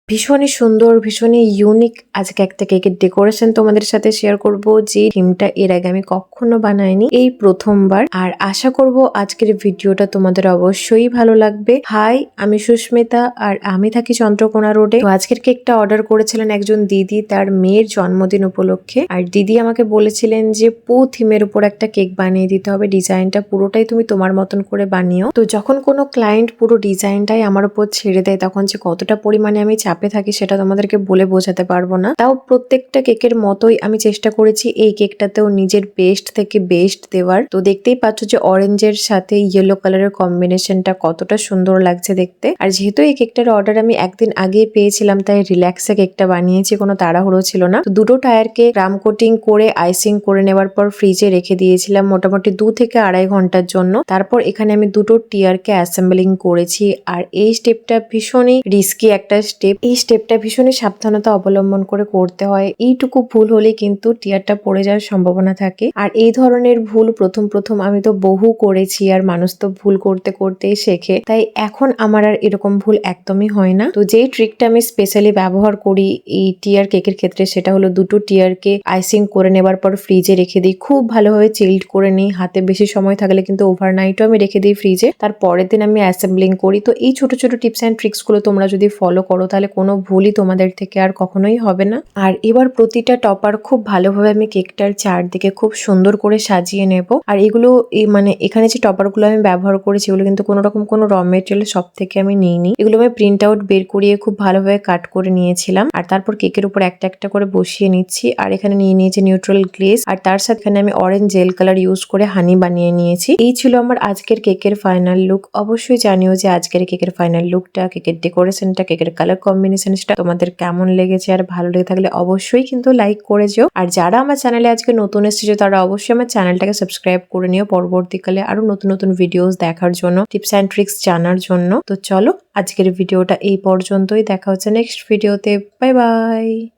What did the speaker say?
ভীষণই সুন্দর, ভীষণই ইউনিক আজকে একটা কেকের ডেকোরেশন তোমাদের সাথে শেয়ার করব, যে থিমটা এর আগে আমি কখনো বানাইনি, এই প্রথমবার। আর আশা করব আজকের ভিডিওটা তোমাদের অবশ্যই ভালো লাগবে। হাই, আমি সুস্মিতা আর আমি থাকি চন্দ্রকোনা রোডে। তো আজকের কেকটা অর্ডার করেছিলেন একজন দিদি তার মেয়ের জন্মদিন উপলক্ষে। আর দিদি আমাকে বলেছিলেন যে থিমের উপর একটা কেক বানিয়ে দিতে হবে, ডিজাইনটা পুরোটাই তুমি তোমার মতন করে বানিও। তো যখন কোনো ক্লায়েন্ট পুরো ডিজাইনটাই আমার উপর ছেড়ে দেয়, তখন যে কতটা পরিমাণে আমি চাপে থাকি সেটা তোমাদেরকে বলে বোঝাতে পারবো না। তাও প্রত্যেকটা কেকের মতোই আমি চেষ্টা করেছি এই কেকটাতেও নিজের বেস্ট থেকে বেস্ট দেওয়ার। তো দেখতেই পাচ্ছ যে অরেঞ্জের সাথে ইয়েলো কালারের কম্বিনেশনটা কতটা সুন্দর লাগছে দেখতে। আর যেহেতু এই কেকটার অর্ডার আমি একদিন আগে পেয়েছিলাম, তাই রিল্যাক্সে কেকটা বানিয়েছি, কোনো তাড়াহুড়ো ছিল না। তো দুটো টায়ারকে ক্রাম কোটিং করে আইসিং করে নেওয়ার পর ফ্রিজে রেখে দিয়েছিলাম মোটামুটি 2 থেকে আড়াই ঘন্টার জন্য। তারপর এখানে আমি দুটো টিয়ারকে অ্যাসেম্বলিং করেছি। আর এই স্টেপটা ভীষণই রিস্কি একটা স্টেপ, এই স্টেপটা ভীষণই সাবধানতা অবলম্বন করে করতে হয়। এইটুকু ভুল হলে কিন্তু টিয়ারটা পড়ে যাওয়ার সম্ভাবনা থাকে। আর এই ধরনের ভুল প্রথম আমি তো বহু করেছি, আর মানুষ তো ভুল করতে করতেই শেখে, তাই এখন আমার আর এরকম ভুল একদমই হয় না। তো যেই ট্রিকটা আমি স্পেশালি ব্যবহার করি এই টিয়ার কেকের ক্ষেত্রে, সেটা হলো দুটো টিয়ারকে আইসিং করে নেবার পর ফ্রিজে রেখে দিই, খুব ভালোভাবে চিল্ড করে নিই। হাতে বেশি সময় থাকলে কিন্তু ওভারনাইটও আমি রেখে দিই ফ্রিজে, তার পরের দিন আমি অ্যাসেম্বলিং করি। তো এই ছোট ছোট টিপস অ্যান্ড ট্রিক্স গুলো তোমরা যদি ফলো করো তাহলে কোনো ভুলই তোমাদের থেকে আর কখনোই হবে না। আর এবার প্রতিটা টপার খুব ভালোভাবে আমি কেকটার চারদিকে খুব সুন্দর করে সাজিয়ে নেব। আর এগুলো মানে এখানে যে টপার গুলো আমি ব্যবহার করেছি এগুলো কিন্তু কোনো রকম কোনো র মেটেরিয়াল সব থেকে আমি নিইনি, এগুলো আমি প্রিন্ট আউট বের করিয়ে খুব ভালোভাবে কাট করে নিয়েছিলাম। আর তারপর কেকের উপর একটা একটা করে বসিয়ে নিচ্ছি। আর এখানে নিয়ে নিয়েছি নিউট্রাল গ্লেজ, আর তার সাথে এখানে আমি অরেঞ্জ জেল কালার ইউজ করে হানি বানিয়ে নিয়েছি। এই ছিল আমার আজকের কেকের ফাইনাল লুক। অবশ্যই জানিও যে আজকের কেকের ফাইনাল লুকটা, কেকের ডেকোরেশনটা, কেকের কালার কম্বিনেশনটা তোমাদের কেমন লেগেছে। আর ভালো লেগে থাকলে অবশ্যই কিন্তু লাইক করে যেও। আর যারা আমার চ্যানেলে আজকে নতুন এসেছে তারা অবশ্যই আমার চ্যানেলটাকে সাবস্ক্রাইব করে নিও পরবর্তীকালে আরো নতুন নতুন ভিডিওস দেখার জন্য, টিপস অ্যান্ড ট্রিক্স জানার জন্য। তো চলো আজকের ভিডিওটা এই পর্যন্তই, দেখা হচ্ছে নেক্সট ভিডিওতে। Bye bye.